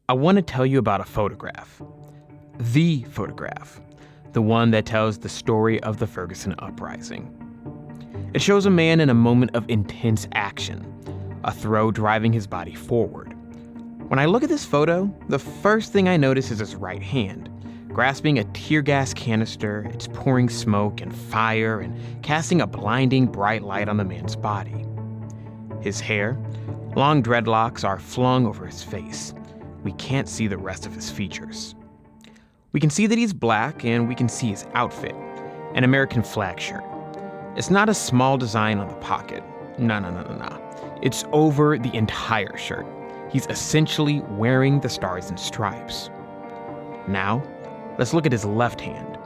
I want to tell you about a photograph. The photograph. The one that tells the story of the Ferguson Uprising. It shows a man in a moment of intense action, a throw driving his body forward. When I look at this photo, the first thing I notice is his right hand, grasping a tear gas canister. It's pouring smoke and fire and casting a blinding bright light on the man's body. His hair, long dreadlocks, are flung over his face. We can't see the rest of his features. We can see that he's black, and we can see his outfit, an American flag shirt. It's not a small design on the pocket. No. It's over the entire shirt. He's essentially wearing the stars and stripes. Now, let's look at his left hand.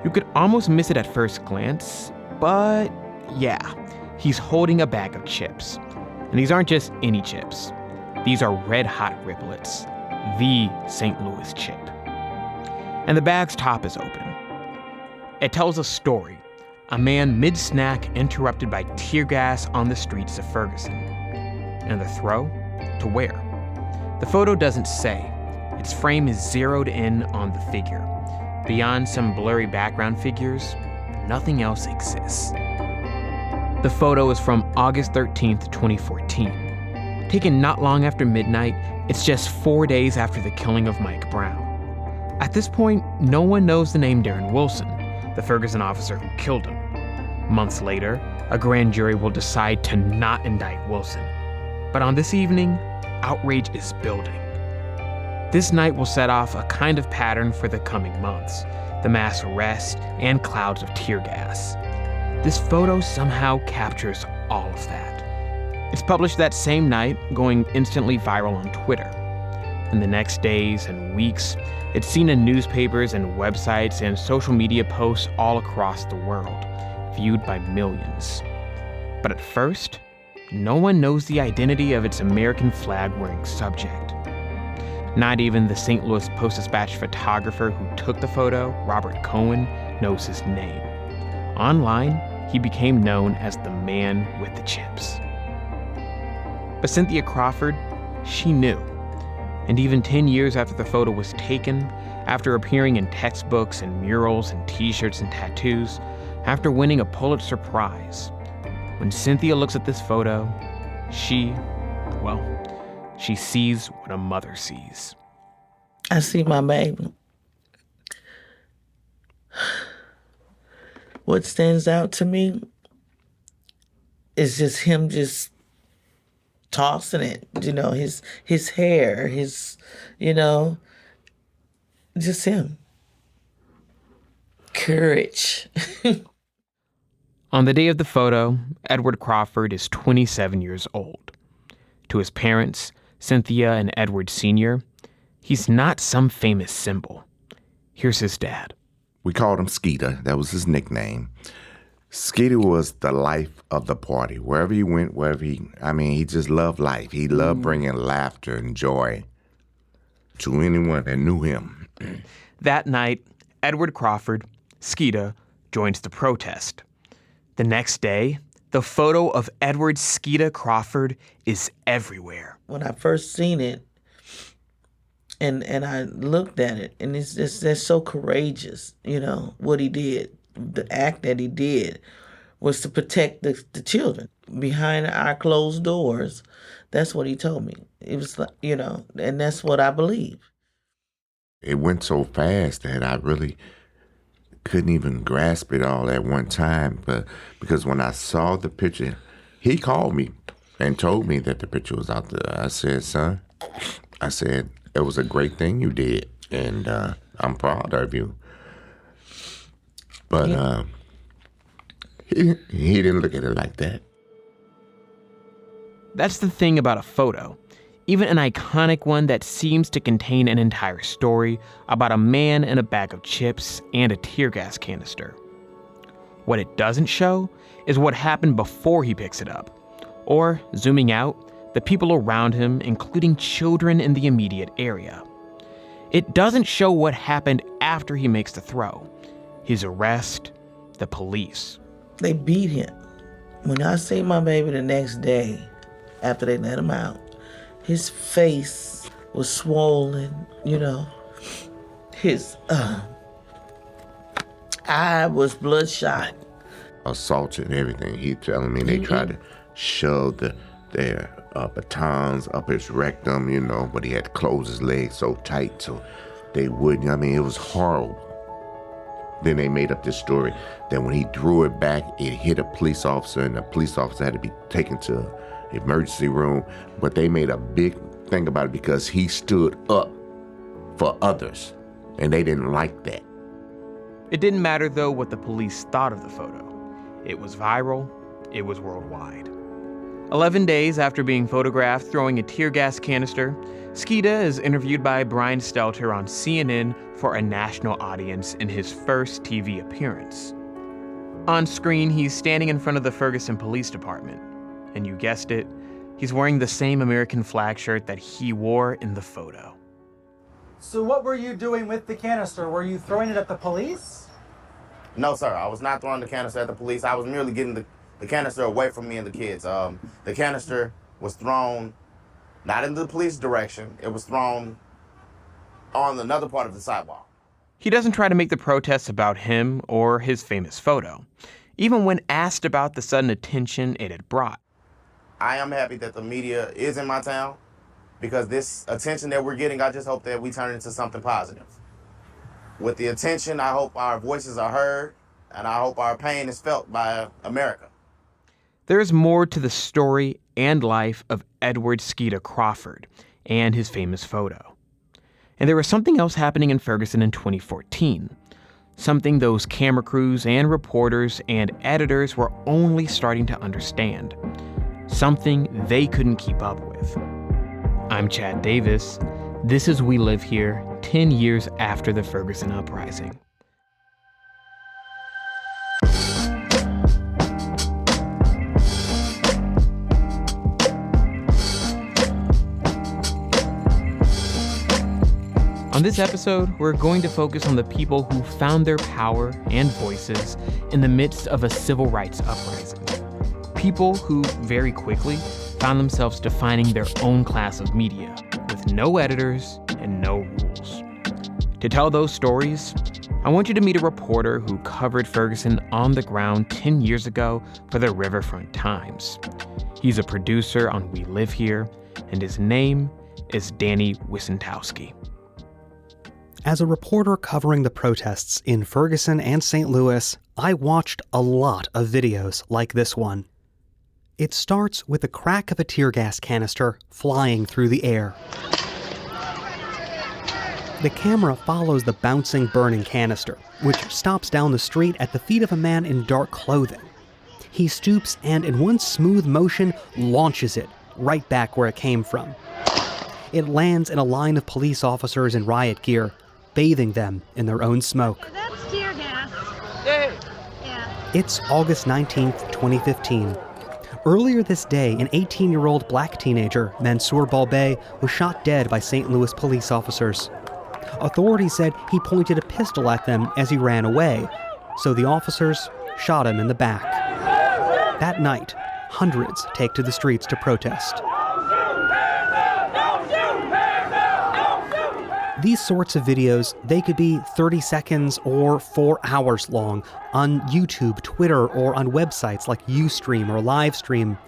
You could almost miss it at first glance, but yeah, he's holding a bag of chips. And these aren't just any chips. These are red-hot riblets, the St. Louis chip. And the bag's top is open. It tells a story. A man mid-snack interrupted by tear gas on the streets of Ferguson. And the throw? To where? The photo doesn't say. Its frame is zeroed in on the figure. Beyond some blurry background figures, nothing else exists. The photo is from August 13th, 2014. Taken not long after midnight, it's just 4 days after the killing of Mike Brown. At this point, no one knows the name Darren Wilson, the Ferguson officer who killed him. Months later, a grand jury will decide to not indict Wilson. But on this evening, outrage is building. This night will set off a kind of pattern for the coming months, the mass arrest and clouds of tear gas. This photo somehow captures all of that. It's published that same night, going instantly viral on Twitter. In the next days and weeks, it's seen in newspapers and websites and social media posts all across the world, viewed by millions. But at first, no one knows the identity of its American flag-wearing subject. Not even the St. Louis Post-Dispatch photographer who took the photo, Robert Cohen, knows his name. Online, he became known as the man with the chips. But Cynthia Crawford, she knew. And even 10 years after the photo was taken, after appearing in textbooks and murals and t-shirts and tattoos, after winning a Pulitzer Prize, when Cynthia looks at this photo, she sees what a mother sees. I see my baby. What stands out to me is just him just tossing it, his hair, just him. Courage. On the day of the photo, Edward Crawford is 27 years old. To his parents, Cynthia and Edward Sr., he's not some famous symbol. Here's his dad. We called him Skeeter. That was his nickname. Skeeter was the life of the party. Wherever he went, he just loved life. He loved bringing laughter and joy to anyone that knew him. That night, Edward Crawford, Skeeter, joins the protest. The next day, the photo of Edward Skeeter Crawford is everywhere. When I first seen it, and I looked at it, and it's just that's so courageous, what he did. The act that he did was to protect the children behind our closed doors. That's what he told me. It was like, and that's what I believe. It went so fast that I really couldn't even grasp it all at one time. But because when I saw the picture, he called me and told me that the picture was out there. I said, son, it was a great thing you did, and I'm proud of you. But he didn't look at it like that. That's the thing about a photo, even an iconic one that seems to contain an entire story about a man and a bag of chips and a tear gas canister. What it doesn't show is what happened before he picks it up, or, zooming out, the people around him, including children in the immediate area. It doesn't show what happened after he makes the throw. His arrest, the police. They beat him. When I see my baby the next day, after they let him out, his face was swollen, you know. His eye was bloodshot. Assaulted and everything. He telling me they tried to shove their batons up his rectum, you know, but he had to close his legs so tight so they wouldn't. I mean, it was horrible. Then they made up this story that when he drew it back, it hit a police officer, and the police officer had to be taken to the emergency room. But they made a big thing about it because he stood up for others, and they didn't like that. It didn't matter, though, what the police thought of the photo. It was viral. It was worldwide. 11 days after being photographed throwing a tear gas canister, Skeeta is interviewed by Brian Stelter on CNN for a national audience in his first TV appearance. On screen, he's standing in front of the Ferguson Police Department. And you guessed it, he's wearing the same American flag shirt that he wore in the photo. So what were you doing with the canister? Were you throwing it at the police? No, sir. I was not throwing the canister at the police. I was merely getting the canister away from me and the kids. The canister was thrown not in the police direction. It was thrown on another part of the sidewalk. He doesn't try to make the protests about him or his famous photo, even when asked about the sudden attention it had brought. I am happy that the media is in my town because this attention that we're getting, I just hope that we turn it into something positive. With the attention, I hope our voices are heard, and I hope our pain is felt by America. There is more to the story and life of Edward Skeeta Crawford and his famous photo. And there was something else happening in Ferguson in 2014, something those camera crews and reporters and editors were only starting to understand, something they couldn't keep up with. I'm Chad Davis. This is We Live Here, 10 years after the Ferguson Uprising. On this episode, we're going to focus on the people who found their power and voices in the midst of a civil rights uprising. People who very quickly found themselves defining their own class of media with no editors and no rules. To tell those stories, I want you to meet a reporter who covered Ferguson on the ground 10 years ago for the Riverfront Times. He's a producer on We Live Here, and his name is Danny Wicentowski. As a reporter covering the protests in Ferguson and St. Louis, I watched a lot of videos like this one. It starts with the crack of a tear gas canister flying through the air. The camera follows the bouncing, burning canister, which stops down the street at the feet of a man in dark clothing. He stoops and, in one smooth motion, launches it right back where it came from. It lands in a line of police officers in riot gear, bathing them in their own smoke. That's tear gas. Hey. Yeah. It's August 19th, 2015. Earlier this day, an 18-year-old black teenager, Mansour Balbay, was shot dead by St. Louis police officers. Authorities said he pointed a pistol at them as he ran away, so the officers shot him in the back. That night, hundreds take to the streets to protest. These sorts of videos, they could be 30 seconds or 4 hours long on YouTube, Twitter, or on websites like Ustream or Livestream.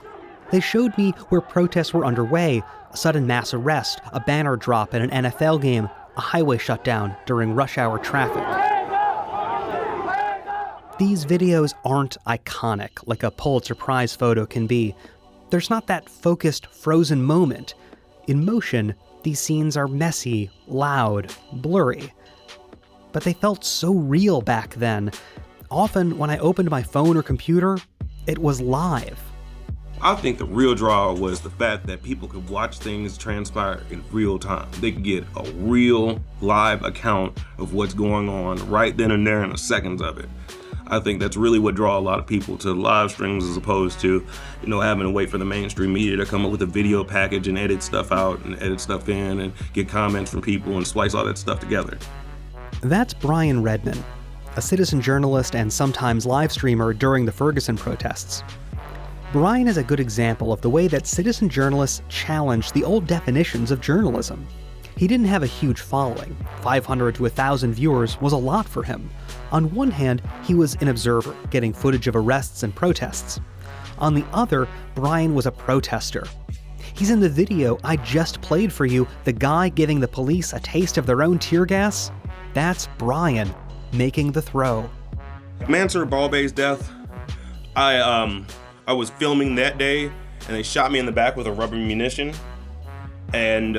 They showed me where protests were underway, a sudden mass arrest, a banner drop at an NFL game, a highway shutdown during rush hour traffic. These videos aren't iconic like a Pulitzer Prize photo can be. There's not that focused, frozen moment. In motion, these scenes are messy, loud, blurry. But they felt so real back then. Often, when I opened my phone or computer, it was live. I think the real draw was the fact that people could watch things transpire in real time. They could get a real live account of what's going on right then and there in the seconds of it. I think that's really what draw a lot of people to live streams as opposed to, having to wait for the mainstream media to come up with a video package and edit stuff out and edit stuff in and get comments from people and splice all that stuff together. That's Brien Redmon, a citizen journalist and sometimes live streamer during the Ferguson protests. Brien is a good example of the way that citizen journalists challenge the old definitions of journalism. He didn't have a huge following. 500 to 1,000 viewers was a lot for him. On one hand, he was an observer, getting footage of arrests and protests. On the other, Brien was a protester. He's in the video I just played for you, the guy giving the police a taste of their own tear gas. That's Brien making the throw. Mansour Balbay's death, I was filming that day, and they shot me in the back with a rubber munition. And,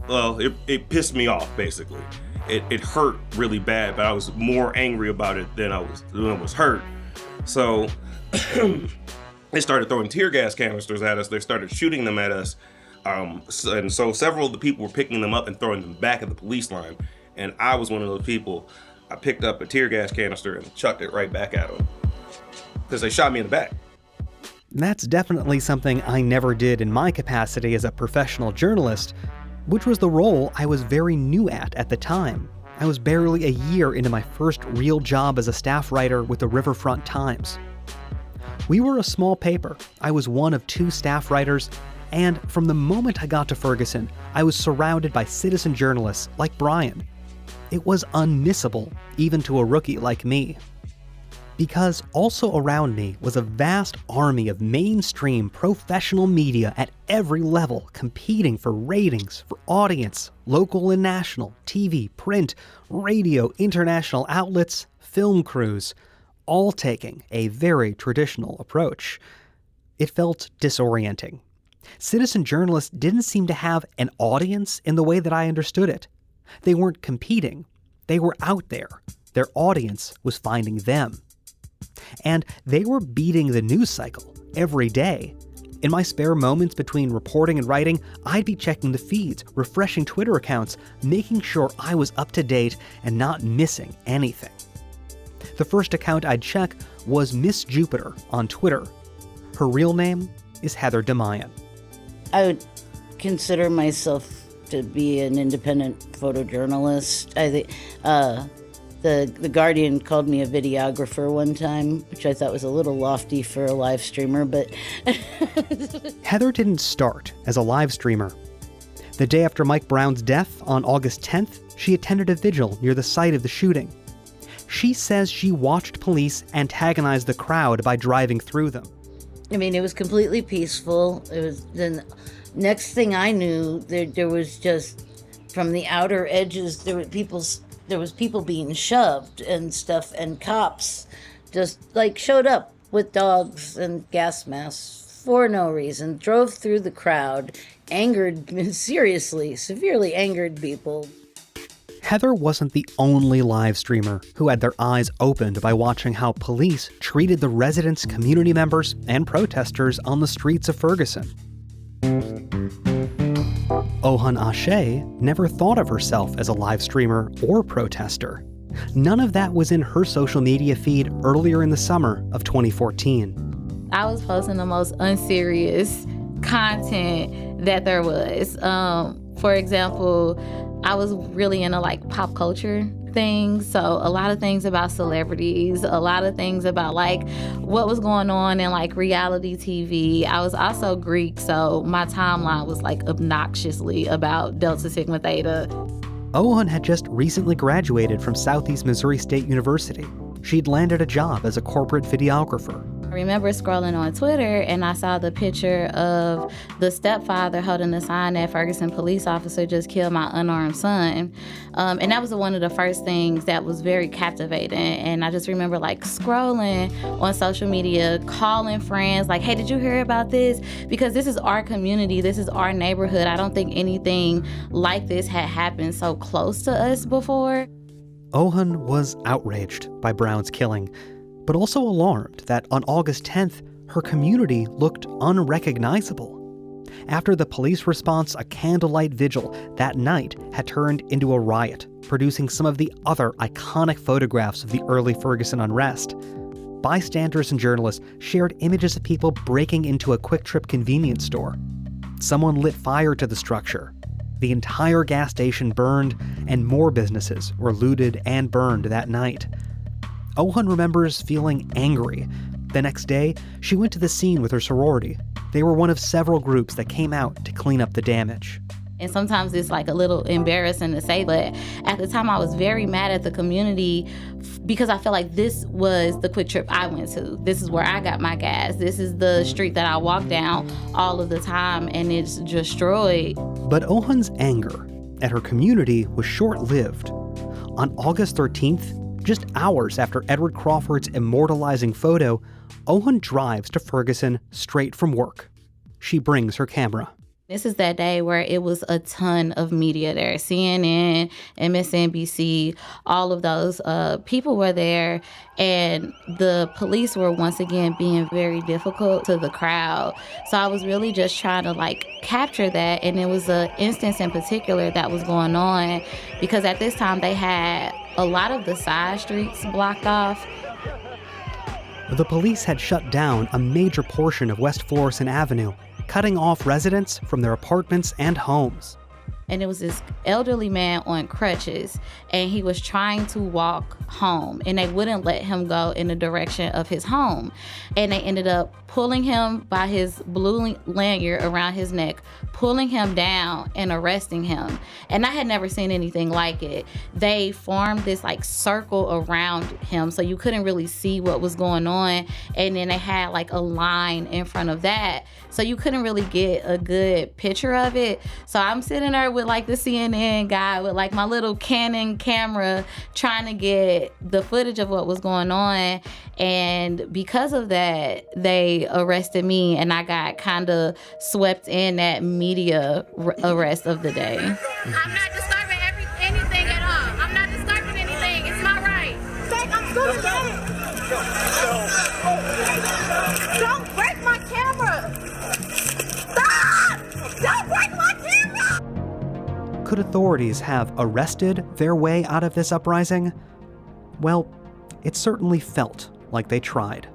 it pissed me off, basically. It hurt really bad, but I was more angry about it than I was hurt. So they started throwing tear gas canisters at us. They started shooting them at us. And so several of the people were picking them up and throwing them back at the police line. And I was one of those people. I picked up a tear gas canister and chucked it right back at them because they shot me in the back. That's definitely something I never did in my capacity as a professional journalist, which was the role I was very new at the time. I was barely a year into my first real job as a staff writer with the Riverfront Times. We were a small paper. I was one of 2 staff writers, and from the moment I got to Ferguson, I was surrounded by citizen journalists like Brien. It was unmissable, even to a rookie like me. Because also around me was a vast army of mainstream professional media at every level competing for ratings, for audience, local and national, TV, print, radio, international outlets, film crews, all taking a very traditional approach. It felt disorienting. Citizen journalists didn't seem to have an audience in the way that I understood it. They weren't competing. They were out there. Their audience was finding them. And they were beating the news cycle every day. In my spare moments between reporting and writing, I'd be checking the feeds, refreshing Twitter accounts, making sure I was up to date and not missing anything. The first account I'd check was Miss Jupiter on Twitter. Her real name is Heather DeMian. I would consider myself to be an independent photojournalist. I think the Guardian called me a videographer one time, which I thought was a little lofty for a live streamer, but... Heather didn't start as a live streamer. The day after Mike Brown's death, on August 10th, she attended a vigil near the site of the shooting. She says she watched police antagonize the crowd by driving through them. I mean, it was completely peaceful. It was then. Next thing I knew, there was just, from the outer edges, there was people being shoved and stuff, and cops just showed up with dogs and gas masks for no reason, drove through the crowd, severely angered people. Heather wasn't the only live streamer who had their eyes opened by watching how police treated the residents, community members, and protesters on the streets of Ferguson. Ohun Ashe never thought of herself as a live streamer or protester. None of that was in her social media feed earlier in the summer of 2014. I was posting the most unserious content that there was. For example, I was really into pop culture things, so a lot of things about celebrities, a lot of things about what was going on in reality TV. I was also Greek, so my timeline was obnoxiously about Delta Sigma Theta. Ohun had just recently graduated from Southeast Missouri State University. She'd landed a job as a corporate videographer. I remember scrolling on Twitter and I saw the picture of the stepfather holding a sign that Ferguson police officer just killed my unarmed son. And that was one of the first things that was very captivating. And I just remember scrolling on social media, calling friends, hey, did you hear about this? Because this is our community, this is our neighborhood. I don't think anything like this had happened so close to us before. Ohun was outraged by Brown's killing, but also alarmed that on August 10th, her community looked unrecognizable. After the police response, a candlelight vigil that night had turned into a riot, producing some of the other iconic photographs of the early Ferguson unrest. Bystanders and journalists shared images of people breaking into a Quick Trip convenience store. Someone lit fire to the structure. The entire gas station burned, and more businesses were looted and burned that night. Ohun remembers feeling angry. The next day, she went to the scene with her sorority. They were one of several groups that came out to clean up the damage. And sometimes it's like a little embarrassing to say, but at the time I was very mad at the community because I felt like this was the quick trip I went to. This is where I got my gas. This is the street that I walk down all of the time, and it's destroyed. But Ohun's anger at her community was short-lived. On August 13th, just hours after Edward Crawford's immortalizing photo, Ohun drives to Ferguson straight from work. She brings her camera. This is that day where it was a ton of media there. CNN, MSNBC, all of those people were there. And the police were once again being very difficult to the crowd. So I was really just trying to capture that. And it was an instance in particular that was going on because at this time they had a lot of the side streets blocked off. The police had shut down a major portion of West Florissant Avenue, cutting off residents from their apartments and homes. And it was this elderly man on crutches, and he was trying to walk home, and they wouldn't let him go in the direction of his home. And they ended up pulling him by his blue lanyard around his neck, pulling him down and arresting him. And I had never seen anything like it. They formed this circle around him so you couldn't really see what was going on. And then they had a line in front of that. So you couldn't really get a good picture of it. So I'm sitting there with the CNN guy with my little Canon camera trying to get the footage of what was going on. And because of that, they arrested me, and I got kind of swept in that media arrest of the day. I'm not disturbing anything at all. I'm not disturbing anything. It's my right. I'm going to get it. Don't break my camera. Stop! Don't break my camera! Could authorities have arrested their way out of this uprising? Well, it certainly felt like they tried.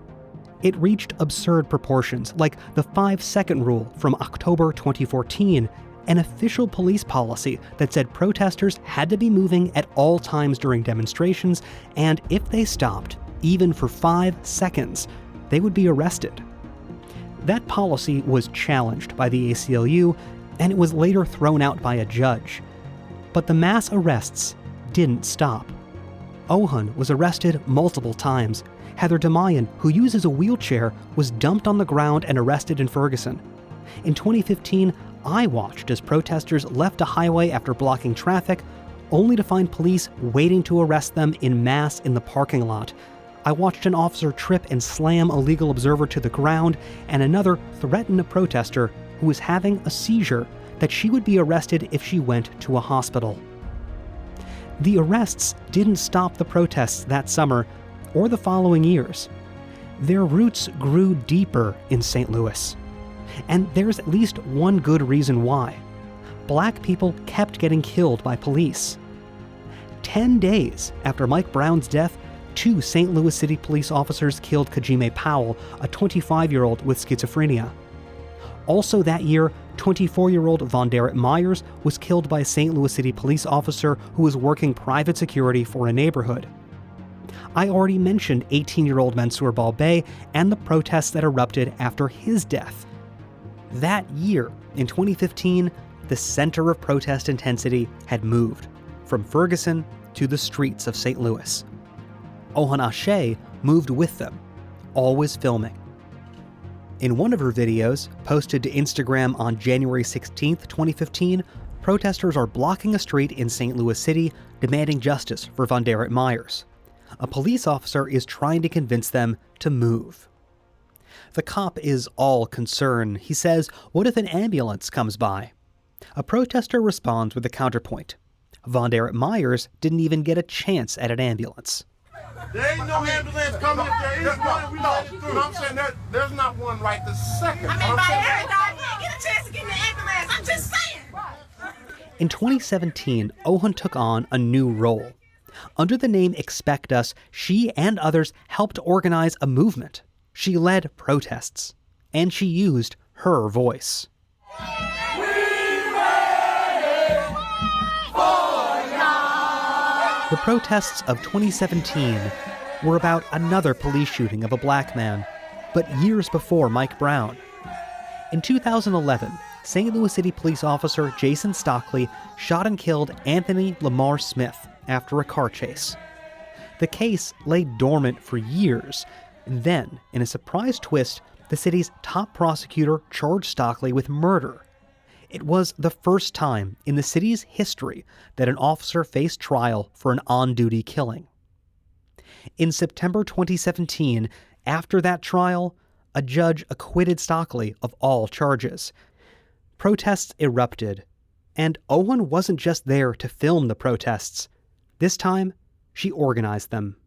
It reached absurd proportions, like the 5-second rule from October 2014, an official police policy that said protesters had to be moving at all times during demonstrations, and if they stopped, even for 5 seconds, they would be arrested. That policy was challenged by the ACLU, and it was later thrown out by a judge. But the mass arrests didn't stop. Ohun was arrested multiple times. Heather DeMian, who uses a wheelchair, was dumped on the ground and arrested in Ferguson. In 2015, I watched as protesters left a highway after blocking traffic, only to find police waiting to arrest them en masse in the parking lot. I watched an officer trip and slam a legal observer to the ground, and another threaten a protester who was having a seizure that she would be arrested if she went to a hospital. The arrests didn't stop the protests that summer or the following years. Their roots grew deeper in St. Louis. And there's at least one good reason why. Black people kept getting killed by police. 10 days after Mike Brown's death, 2 St. Louis City police officers killed Kajime Powell, a 25-year-old with schizophrenia. Also that year, 24-year-old Vonderrit Myers was killed by a St. Louis City police officer who was working private security for a neighborhood. I already mentioned 18-year-old Mansour Balbay and the protests that erupted after his death. That year, in 2015, the center of protest intensity had moved from Ferguson to the streets of St. Louis. Ohun Ashe moved with them, always filming. In one of her videos, posted to Instagram on January 16, 2015, protesters are blocking a street in St. Louis City, demanding justice for Vonderrit Myers. A police officer is trying to convince them to move. The cop is all concern. He says, "What if an ambulance comes by?" A protester responds with a counterpoint. Vonderrit Myers didn't even get a chance at an ambulance. There ain't no ambulance coming. If there is one, we let it through. I'm saying there's not one right this second. I mean, by every dog, you get a chance to get in the ambulance. I'm just saying. In 2017, Ohun took on a new role. Under the name Expect Us, she and others helped organize a movement. She led protests, and she used her voice. The protests of 2017 were about another police shooting of a black man, but years before Mike Brown. In 2011, St. Louis City police officer Jason Stockley shot and killed Anthony Lamar Smith after a car chase. The case lay dormant for years, and then, in a surprise twist, the city's top prosecutor charged Stockley with murder. It was the first time in the city's history that an officer faced trial for an on-duty killing. In September 2017, after that trial, a judge acquitted Stockley of all charges. Protests erupted, and Ohun wasn't just there to film the protests. This time, she organized them.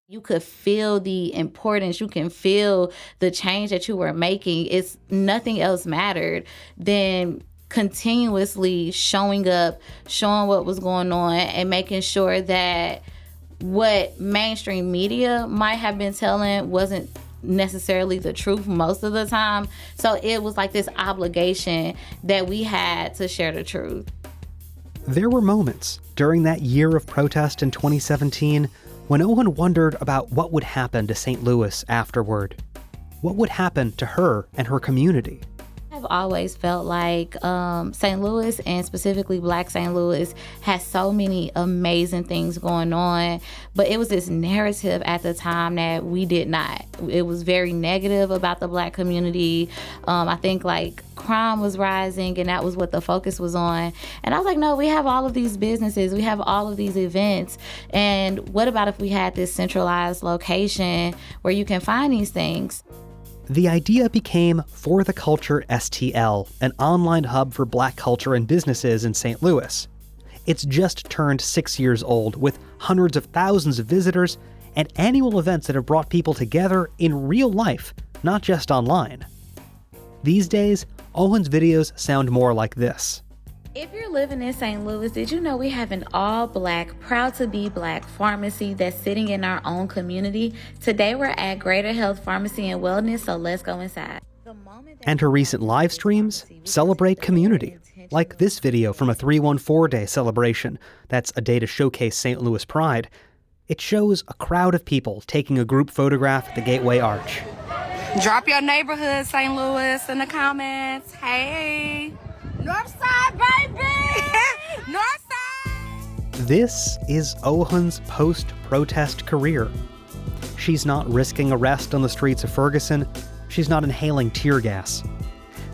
You could feel the importance. You can feel the change that you were making. It's nothing else mattered than continuously showing up, showing what was going on, and making sure that what mainstream media might have been telling wasn't necessarily the truth most of the time. So it was like this obligation that we had to share the truth. There were moments during that year of protest in 2017 when Ohun wondered about what would happen to St. Louis afterward. What would happen to her and her community? I've always felt like St. Louis, and specifically Black St. Louis, has so many amazing things going on, but it was this narrative at the time that we did not. It was very negative about the Black community. I think like crime was rising, and that was what the focus was on. And I was like, no, we have all of these businesses, we have all of these events, and what about if we had this centralized location where you can find these things? The idea became For the Culture STL, an online hub for Black culture and businesses in St. Louis. It's just turned 6 years old, with hundreds of thousands of visitors and annual events that have brought people together in real life, not just online. These days, Ohun's videos sound more like this. If you're living in St. Louis, did you know we have an all-Black, proud-to-be Black pharmacy that's sitting in our own community? Today we're at Greater Health Pharmacy and Wellness, so let's go inside. And her recent live streams celebrate community, like this video from a 314 Day celebration. That's a day to showcase St. Louis pride. It shows a crowd of people taking a group photograph at the Gateway Arch. Drop your neighborhood, St. Louis, in the comments. Hey! Northside, baby! Northside! This is Ohun's post-protest career. She's not risking arrest on the streets of Ferguson. She's not inhaling tear gas.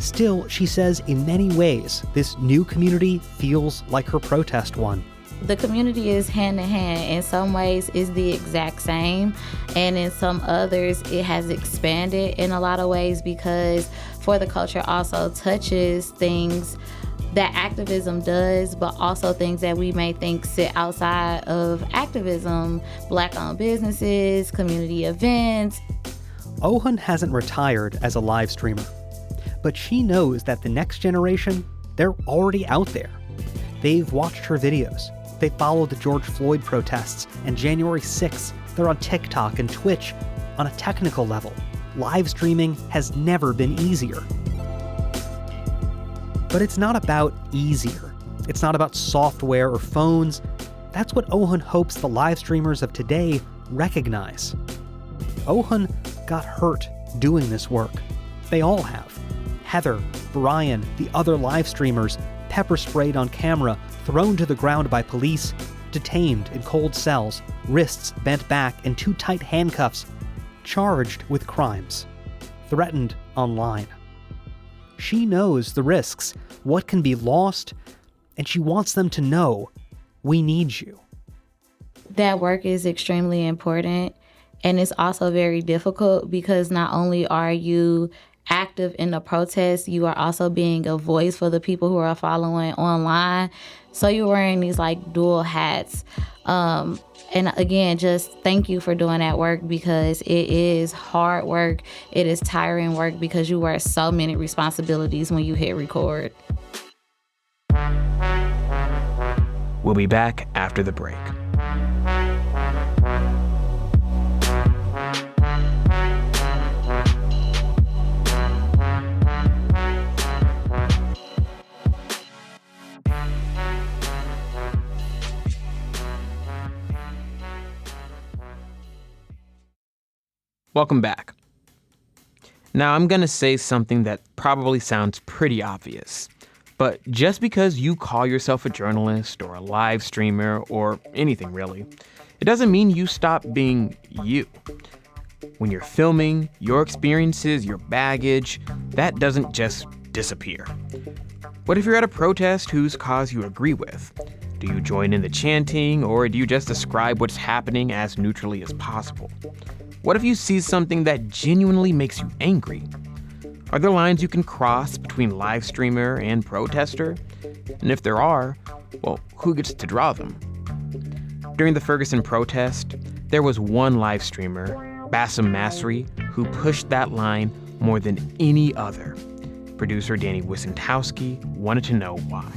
Still, she says in many ways, this new community feels like her protest one. The community is hand in hand. In some ways, it's the exact same. And in some others, it has expanded in a lot of ways because For the Culture also touches things that activism does, but also things that we may think sit outside of activism, Black-owned businesses, community events. Ohun hasn't retired as a live streamer, but she knows that the next generation, they're already out there. They've watched her videos. They followed the George Floyd protests, and January 6th, they're on TikTok and Twitch. On a technical level, live streaming has never been easier. But it's not about easier. It's not about software or phones. That's what Ohun hopes the live streamers of today recognize. Ohun got hurt doing this work. They all have. Heather, Brien, the other live streamers, pepper sprayed on camera, thrown to the ground by police, detained in cold cells, wrists bent back in too tight handcuffs, charged with crimes, threatened online. She knows the risks, what can be lost, and she wants them to know, we need you. That work is extremely important, and it's also very difficult because not only are you active in the protest, you are also being a voice for the people who are following online. So you're wearing these like dual hats. And again, just thank you for doing that work because it is hard work. It is tiring work because you wear so many responsibilities when you hit record. We'll be back after the break. Welcome back. Now I'm going to say something that probably sounds pretty obvious, But just because you call yourself a journalist or a live streamer or anything really, it doesn't mean you stop being you. When you're filming, your experiences, your baggage, that doesn't just disappear. What if you're at a protest whose cause you agree with? Do you join in the chanting, or do you just describe what's happening as neutrally as possible? What if you see something that genuinely makes you angry? Are there lines you can cross between live streamer and protester? And if there are, well, who gets to draw them? During the Ferguson protest, there was one live streamer, Bassem Masri, who pushed that line more than any other. Producer Danny Wicentowski wanted to know why.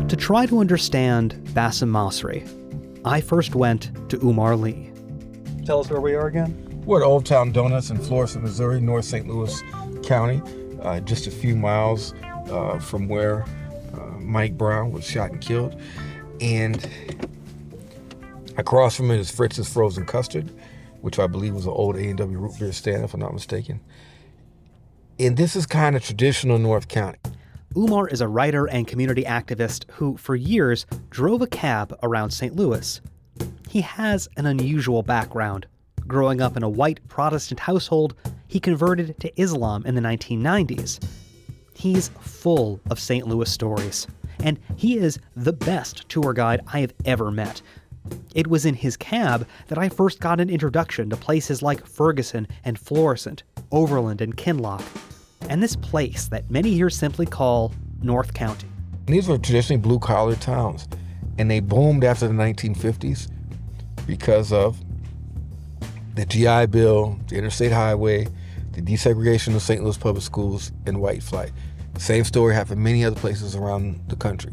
To try to understand Bassem Masri, I first went to Umar Lee. Tell us where we are again. We're at Old Town Donuts in Florissant, Missouri, North St. Louis County, just a few miles from where Mike Brown was shot and killed. And across from it is Fritz's Frozen Custard, which I believe was an old A&W root beer stand, if I'm not mistaken. And this is kind of traditional North County. Umar is a writer and community activist who, for years, drove a cab around St. Louis. He has an unusual background. Growing up in a white Protestant household, he converted to Islam in the 1990s. He's full of St. Louis stories, and he is the best tour guide I have ever met. It was in his cab that I first got an introduction to places like Ferguson and Florissant, Overland and Kinloch, and this place that many here simply call North County. These were traditionally blue-collar towns, and they boomed after the 1950s because of the GI Bill, the Interstate Highway, the desegregation of St. Louis public schools, and white flight. Same story happened many other places around the country.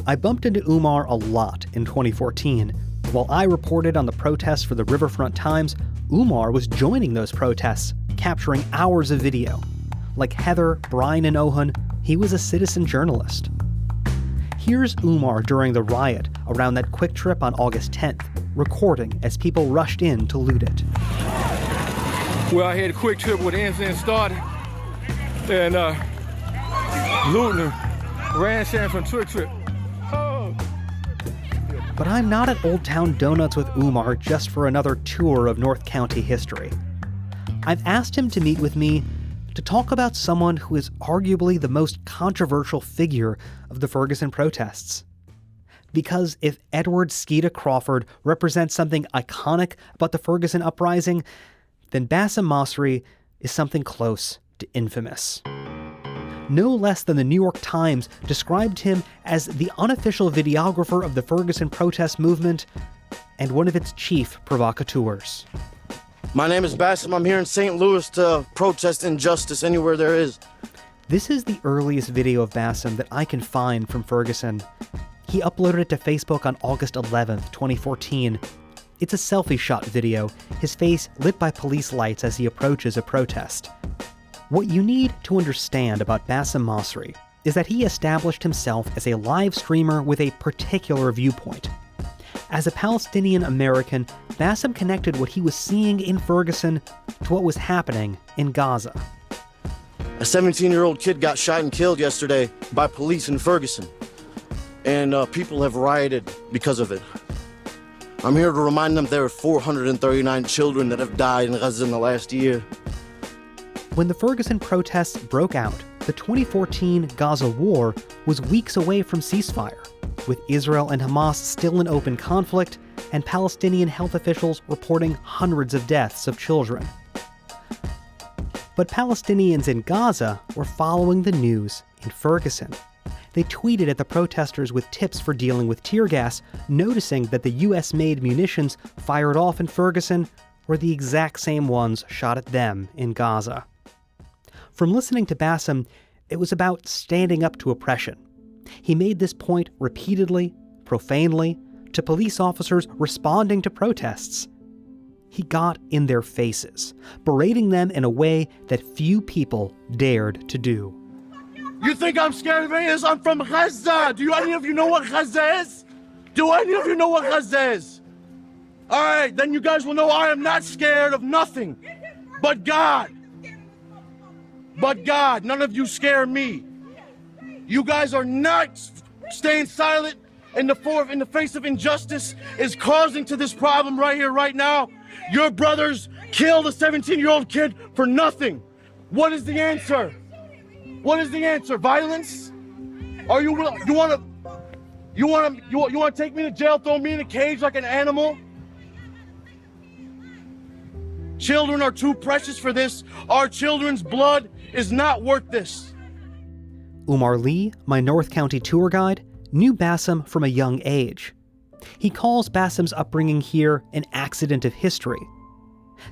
I bumped into Umar a lot in 2014. While I reported on the protests for the Riverfront Times, Umar was joining those protests, capturing hours of video. Like Heather, Brien, and Ohun, he was a citizen journalist. Here's Umar during the riot around that quick trip on August 10th, recording as people rushed in to loot it. Well, I had a quick trip where the incident started, and looting and ransacking from Trick Trip. But I'm not at Old Town Donuts with Umar just for another tour of North County history. I've asked him to meet with me to talk about someone who is arguably the most controversial figure of the Ferguson protests. Because if Edward Skeeta Crawford represents something iconic about the Ferguson Uprising, then Bassem Masri is something close to infamous. No less than the New York Times described him as the unofficial videographer of the Ferguson protest movement and one of its chief provocateurs. My name is Bassem. I'm here in St. Louis to protest injustice anywhere there is. This is the earliest video of Bassem that I can find from Ferguson. He uploaded it to Facebook on August 11th, 2014. It's a selfie shot video, his face lit by police lights as he approaches a protest. What you need to understand about Bassem Masri is that he established himself as a live streamer with a particular viewpoint. As a Palestinian American, Bassem connected what he was seeing in Ferguson to what was happening in Gaza. A 17-year-old kid got shot and killed yesterday by police in Ferguson, and people have rioted because of it. I'm here to remind them there are 439 children that have died in Gaza in the last year. When the Ferguson protests broke out, the 2014 Gaza war was weeks away from ceasefire, with Israel and Hamas still in open conflict and Palestinian health officials reporting hundreds of deaths of children. But Palestinians in Gaza were following the news in Ferguson. They tweeted at the protesters with tips for dealing with tear gas, noticing that the US-made munitions fired off in Ferguson were the exact same ones shot at them in Gaza. From listening to Bassem, it was about standing up to oppression. He made this point repeatedly, profanely, to police officers responding to protests. He got in their faces, berating them in a way that few people dared to do. You think I'm scared of this? I'm from Gaza. Do any of you know what Gaza is? Do any of you know what Gaza is? All right, then you guys will know I am not scared of nothing but God. but God. None of you scare me. You guys are not staying silent in the face of injustice is causing to this problem right here, right now. Your brothers killed a 17-year-old kid for nothing. What is the answer? What is the answer? Violence? Are you want to take me to jail, throw me in a cage like an animal? Children are too precious for this. Our children's blood is not worth this. Umar Lee, my North County tour guide, knew Bassem from a young age. He calls Bassem's upbringing here an accident of history.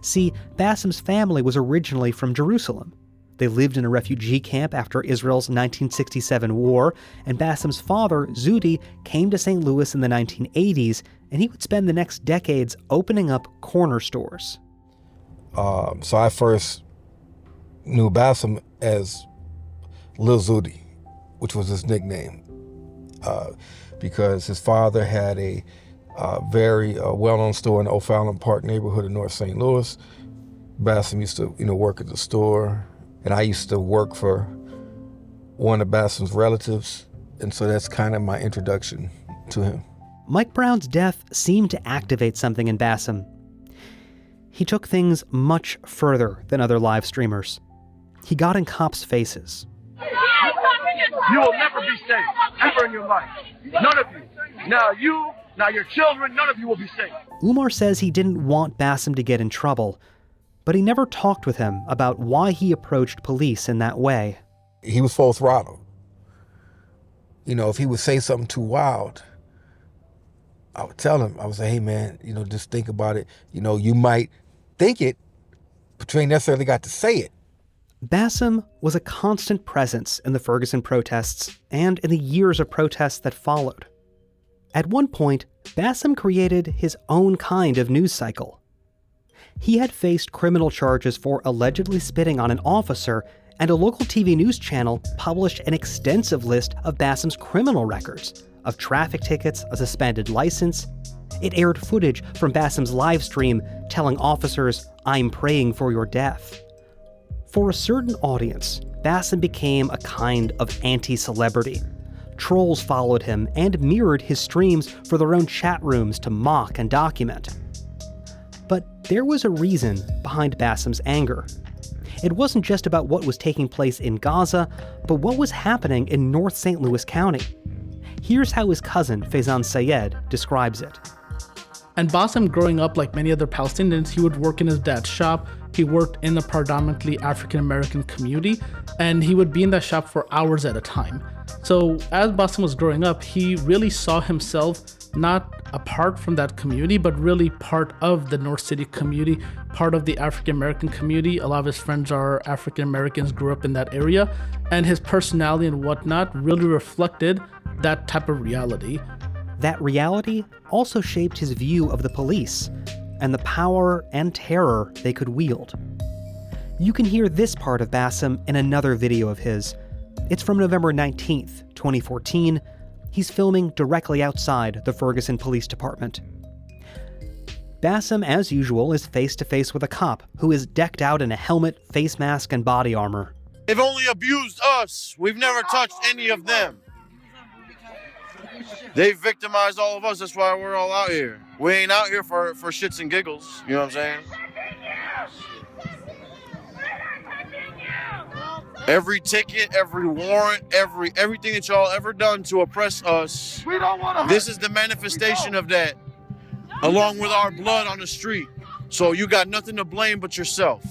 See, Bassem's family was originally from Jerusalem. They lived in a refugee camp after Israel's 1967 war, and Bassem's father, Zudi, came to St. Louis in the 1980s, and he would spend the next decades opening up corner stores. So I first knew Bassem as Lil Zudi, which was his nickname, because his father had a very well-known store in the O'Fallon Park neighborhood in North St. Louis. Bassem used to, work at the store, and I used to work for one of Bassem's relatives, and so that's kind of my introduction to him. Mike Brown's death seemed to activate something in Bassem. He took things much further than other live streamers. He got in cops' faces. You will never be safe, ever in your life. None of you. Now your children, none of you will be safe. Umar says he didn't want Bassem to get in trouble, but he never talked with him about why he approached police in that way. He was full throttle. If he would say something too wild, I would tell him, I would say, hey man, just think about it. You might think it, but you ain't necessarily got to say it. Bassem was a constant presence in the Ferguson protests and in the years of protests that followed. At one point, Bassem created his own kind of news cycle. He had faced criminal charges for allegedly spitting on an officer, and a local TV news channel published an extensive list of Bassem's criminal records, of traffic tickets, a suspended license. It aired footage from Bassem's live stream telling officers, "I'm praying for your death." For a certain audience, Bassem became a kind of anti-celebrity. Trolls followed him and mirrored his streams for their own chat rooms to mock and document. But there was a reason behind Bassem's anger. It wasn't just about what was taking place in Gaza, but what was happening in North St. Louis County. Here's how his cousin, Faizan Sayed, describes it. And Bassem, growing up like many other Palestinians, he would work in his dad's shop. He worked in a predominantly African-American community, and he would be in that shop for hours at a time. So as Bassem was growing up, he really saw himself not apart from that community, but really part of the North City community, part of the African-American community. A lot of his friends are African-Americans, grew up in that area, and his personality and whatnot really reflected that type of reality. That reality also shaped his view of the police and the power and terror they could wield. You can hear this part of Bassem in another video of his. It's from November 19th, 2014. He's filming directly outside the Ferguson Police Department. Bassem, as usual, is face-to-face with a cop who is decked out in a helmet, face mask, and body armor. They've only abused us. We've never touched any of them. They've victimized all of us. That's why we're all out here. We ain't out here for shits and giggles. You know what I'm saying? Every ticket, every warrant, everything that y'all ever done to oppress us, this is the manifestation of that, along with our blood on the street. So you got nothing to blame but yourself.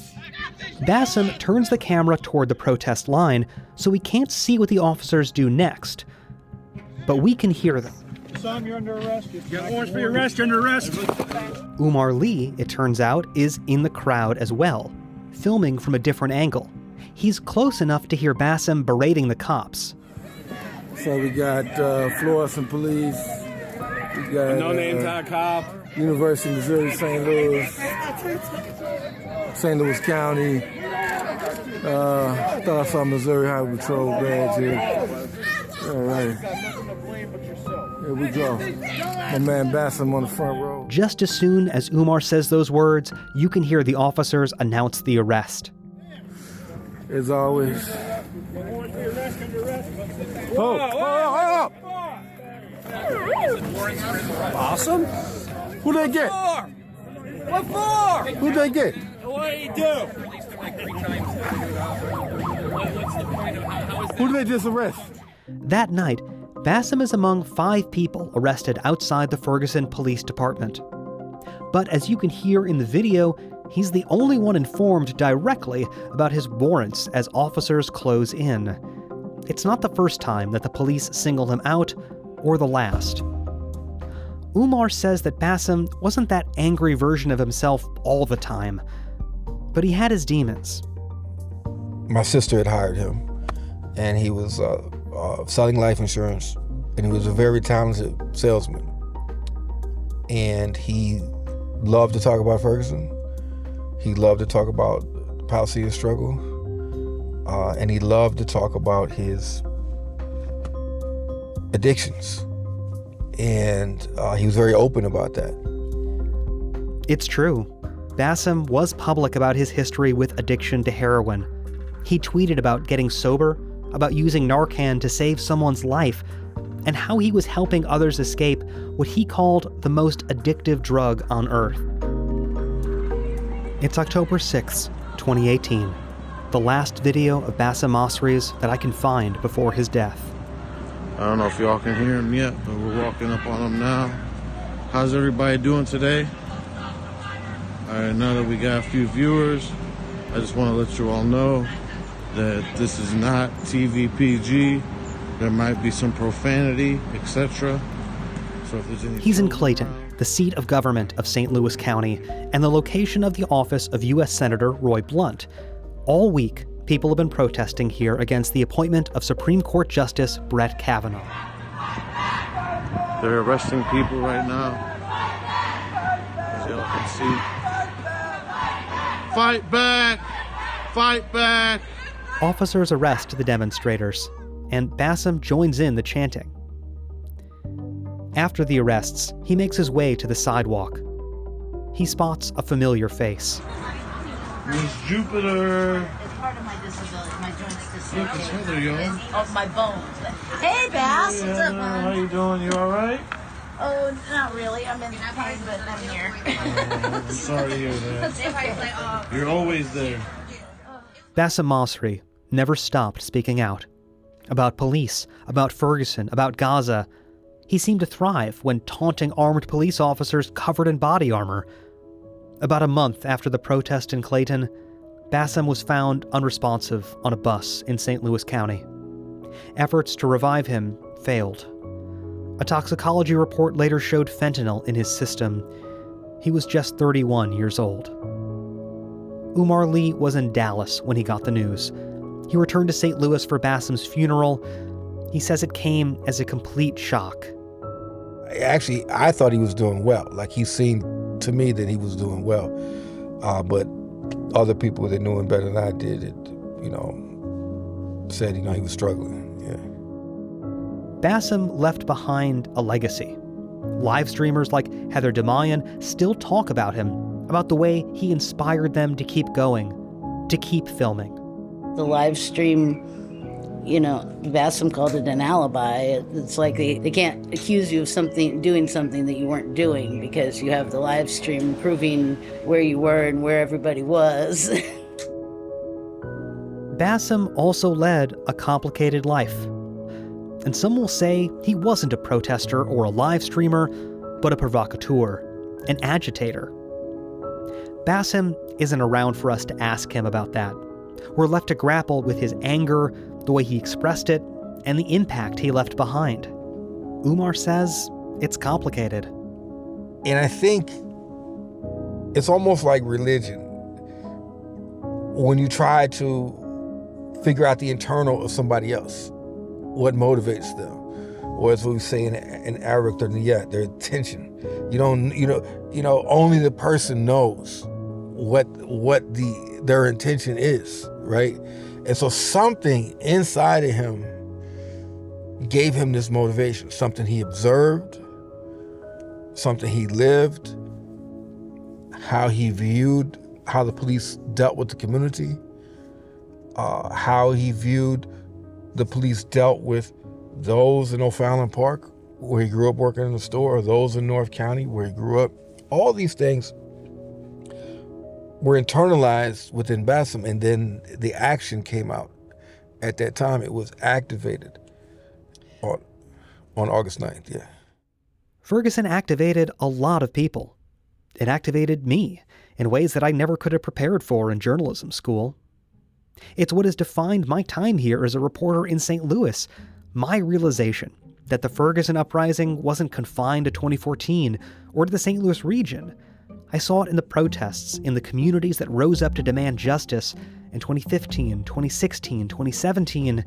Bassem turns the camera toward the protest line so we can't see what the officers do next. But we can hear them. Son, you're under arrest. You got warrants for your arrest. You're under arrest. Umar Lee, it turns out, is in the crowd as well, filming from a different angle. He's close enough to hear Bassem berating the cops. So we got fluorescent police. We got no name tag cop. University of Missouri, St. Louis County. I thought I saw Missouri Highway Patrol badge here. All right. Here we go. My man Bassem on the front row. Just as soon as Umar says those words, you can hear the officers announce the arrest. as always. Oh! Awesome. Who they get? What for? Who they get? What do you do? Who did they just arrest? That night, Bassem is among 5 people arrested outside the Ferguson Police Department. But as you can hear in the video, he's the only one informed directly about his warrants as officers close in. It's not the first time that the police single him out, or the last. Umar says that Bassem wasn't that angry version of himself all the time, but he had his demons. My sister had hired him, and he was selling life insurance, and he was a very talented salesman. And he loved to talk about Ferguson. He loved to talk about the Palestinian struggle, and he loved to talk about his addictions. And he was very open about that. It's true. Bassem was public about his history with addiction to heroin. He tweeted about getting sober, about using Narcan to save someone's life, and how he was helping others escape what he called the most addictive drug on earth. It's October 6th, 2018, the last video of Bassem Masri's that I can find before his death. I don't know if y'all can hear him yet, but we're walking up on him now. How's everybody doing today? All right, now that we got a few viewers, I just want to let you all know that this is not TVPG. There might be some profanity, etc. So if there's any... He's in Clayton, the seat of government of St. Louis County, and the location of the office of U.S. Senator Roy Blunt. All week, people have been protesting here against the appointment of Supreme Court Justice Brett Kavanaugh. They're arresting people right now, as y'all can see. Fight back! Fight back! Officers arrest the demonstrators, and Bassem joins in the chanting. After the arrests, he makes his way to the sidewalk. He spots a familiar face. Miss Jupiter! It's part of my disability, my joints disability. Look, it's Heather, y'all. Of my bones. Hey, Bass, what's up, man? How you doing? You all right? Oh, not really. I'm in pain, but I'm here. I'm sorry to hear that. You're always there. Bassem Masri never stopped speaking out. About police, about Ferguson, about Gaza. He seemed to thrive when taunting armed police officers covered in body armor. About a month after the protest in Clayton, Bassem was found unresponsive on a bus in St. Louis County. Efforts to revive him failed. A toxicology report later showed fentanyl in his system. He was just 31 years old. Umar Lee was in Dallas when he got the news. He returned to St. Louis for Bassem's funeral. He says it came as a complete shock. Actually, I thought he was doing well. Like, he seemed to me that he was doing well. But other people that knew him better than I did, said, he was struggling. Yeah. Bassem left behind a legacy. Live streamers like Heather DeMian still talk about him, about the way he inspired them to keep going, to keep filming. The live stream, Bassem called it an alibi. It's like they can't accuse you of doing something that you weren't doing because you have the live stream proving where you were and where everybody was. Bassem also led a complicated life. And some will say he wasn't a protester or a live streamer, but a provocateur, an agitator. Bassem isn't around for us to ask him about that. We're left to grapple with his anger, the way he expressed it, and the impact he left behind. Umar says it's complicated. And I think it's almost like religion. When you try to figure out the internal of somebody else, what motivates them, or as we say in Arabic, their intention. Only the person knows what their intention is, right? And so something inside of him gave him this motivation, something he observed, something he lived, how he viewed how the police dealt with the community, how he viewed the police dealt with those in O'Fallon Park, where he grew up working in the store, or those in North County, where he grew up. All these things were internalized within Bassam, and then the action came out. At that time, it was activated on August 9th, yeah. Ferguson activated a lot of people. It activated me in ways that I never could have prepared for in journalism school. It's what has defined my time here as a reporter in St. Louis, my realization that the Ferguson Uprising wasn't confined to 2014 or to the St. Louis region. I saw it in the protests in the communities that rose up to demand justice in 2015, 2016, 2017,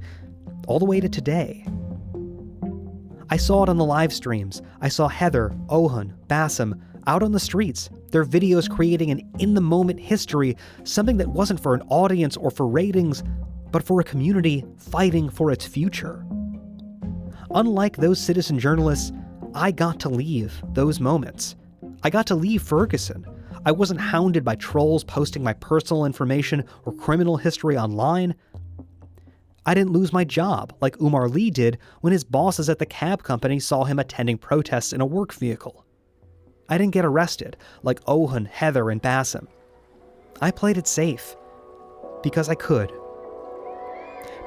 all the way to today. I saw it on the live streams. I saw Heather, Ohun, Bassam out on the streets, their videos creating an in-the-moment history, something that wasn't for an audience or for ratings, but for a community fighting for its future. Unlike those citizen journalists, I got to leave those moments. I got to leave Ferguson. I wasn't hounded by trolls posting my personal information or criminal history online. I didn't lose my job like Umar Lee did when his bosses at the cab company saw him attending protests in a work vehicle. I didn't get arrested like Ohun, Heather, and Bassam. I played it safe because I could.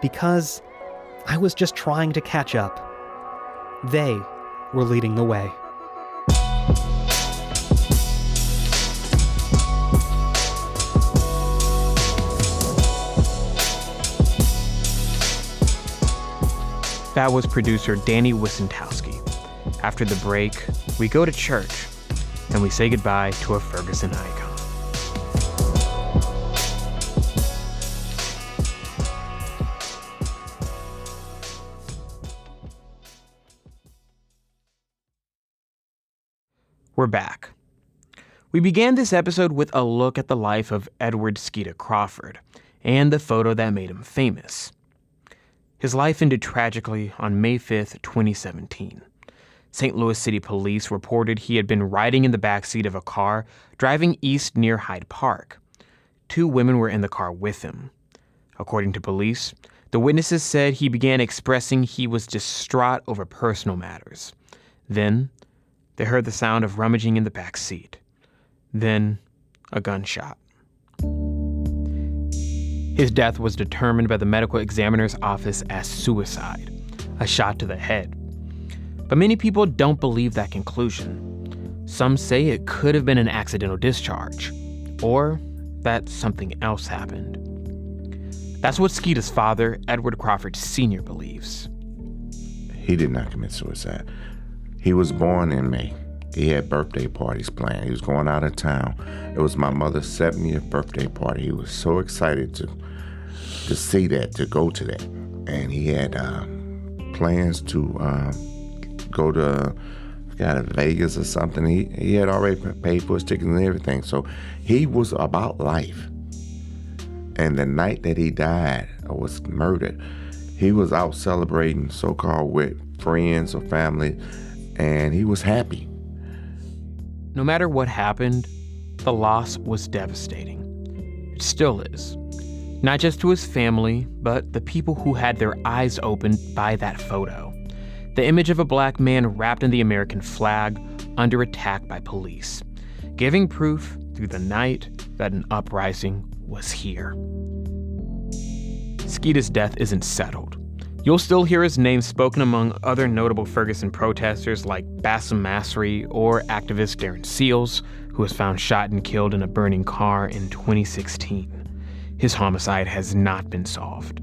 Because I was just trying to catch up. They were leading the way. That was producer Danny Wicentowski. After the break, we go to church and we say goodbye to a Ferguson icon. We're back. We began this episode with a look at the life of Edward Skeeta Crawford and the photo that made him famous. His life ended tragically on May 5th, 2017. St. Louis City Police reported he had been riding in the backseat of a car driving east near Hyde Park. 2 women were in the car with him. According to police, the witnesses said he began expressing he was distraught over personal matters. Then, they heard the sound of rummaging in the back seat. Then, a gunshot. His death was determined by the medical examiner's office as suicide, a shot to the head. But many people don't believe that conclusion. Some say it could have been an accidental discharge, or that something else happened. That's what Skeeta's father, Edward Crawford Sr., believes. He did not commit suicide. He was born in May. He had birthday parties planned. He was going out of town. It was my mother's 70th birthday party. He was so excited to see that, to go to that. And he had plans to go to, Vegas or something. He had already paid for his tickets and everything. So he was about life. And the night that he died or was murdered, he was out celebrating so-called with friends or family, and he was happy. No matter what happened, the loss was devastating. It still is. Not just to his family, but the people who had their eyes opened by that photo. The image of a black man wrapped in the American flag under attack by police, giving proof through the night that an uprising was here. Skeeta's death isn't settled. You'll still hear his name spoken among other notable Ferguson protesters like Bassam Masri or activist Darren Seals, who was found shot and killed in a burning car in 2016. His homicide has not been solved.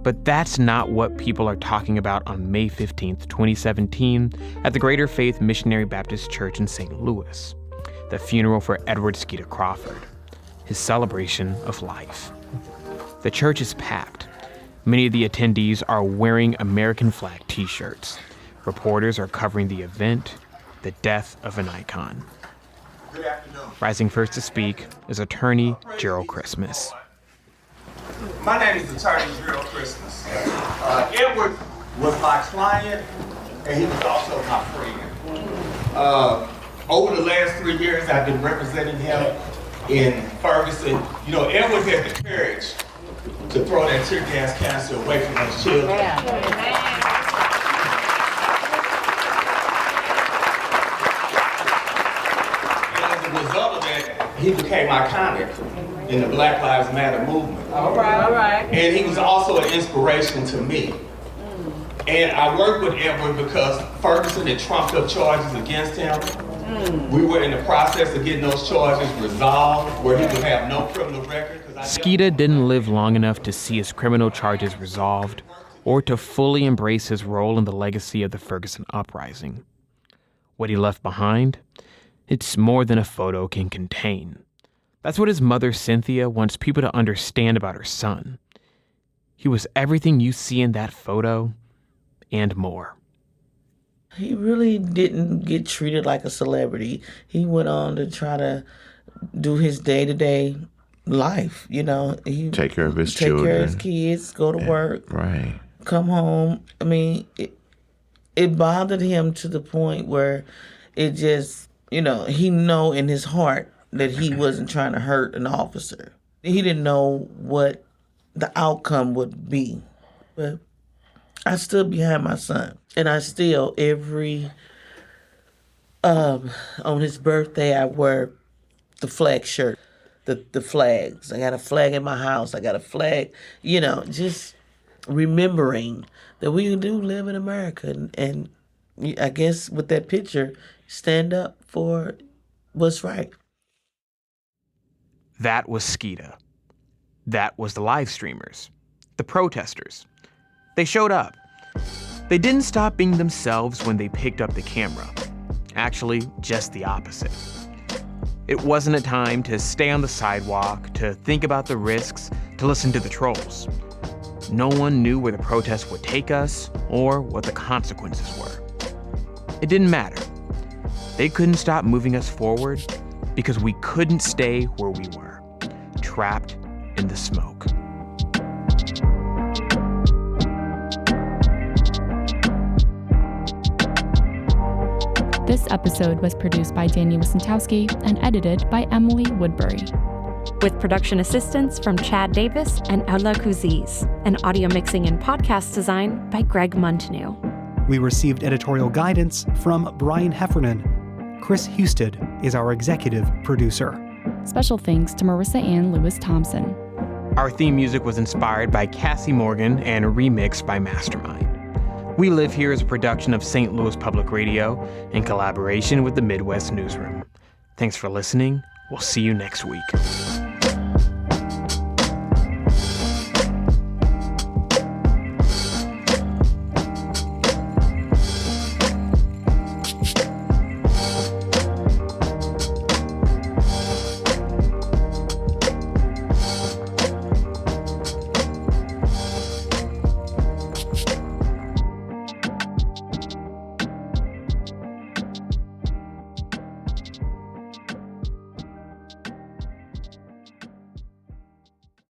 But that's not what people are talking about on May 15th, 2017, at the Greater Faith Missionary Baptist Church in St. Louis, the funeral for Edward Skeeta Crawford, his celebration of life. The church is packed. Many of the attendees are wearing American flag t-shirts. Reporters are covering the event, the death of an icon. Good afternoon. Rising first to speak is attorney Gerald Christmas. My name is attorney Gerald Christmas. Edward was my client, and he was also my friend. Over the last 3 years, I've been representing him in Ferguson, you know, Edward had the courage to throw that tear gas canister away from those children. And as a result of that, he became iconic in the Black Lives Matter movement. All right. And he was also an inspiration to me. And I worked with Edward because Ferguson had trumped up charges against him. We were in the process of getting those charges resolved where he would have no criminal record. Skeeta didn't live long enough to see his criminal charges resolved or to fully embrace his role in the legacy of the Ferguson Uprising. What he left behind? It's more than a photo can contain. That's what his mother, Cynthia, wants people to understand about her son. He was everything you see in that photo and more. He really didn't get treated like a celebrity. He went on to try to do his day-to-day life, you know. He take care of his children. Take care of his kids, go to work. Right. Come home. I mean, it bothered him to the point where it just, you know, he know in his heart that he wasn't trying to hurt an officer. He didn't know what the outcome would be. But I stood behind my son. And I still, on his birthday, I wear the flag shirt, the flags. I got a flag in my house. I got a flag, you know, just remembering that we do live in America. And I guess with that picture, stand up for what's right. That was Skeeta. That was the live streamers, the protesters. They showed up. They didn't stop being themselves when they picked up the camera. Actually, just the opposite. It wasn't a time to stay on the sidewalk, to think about the risks, to listen to the trolls. No one knew where the protest would take us or what the consequences were. It didn't matter. They couldn't stop moving us forward because we couldn't stay where we were, trapped in the smoke. This episode was produced by Danny Wicentowski and edited by Emily Woodbury. With production assistance from Chad Davis and Ulaa Kuziez, and audio mixing and podcast design by Greg Munteanu. We received editorial guidance from Brien Heffernan. Kris Husted is our executive producer. Special thanks to Marissanne Lewis-Thompson. Our theme music was inspired by Cassie Morgan and remixed by Mastermind. We Live Here is a production of St. Louis Public Radio in collaboration with the Midwest Newsroom. Thanks for listening. We'll see you next week.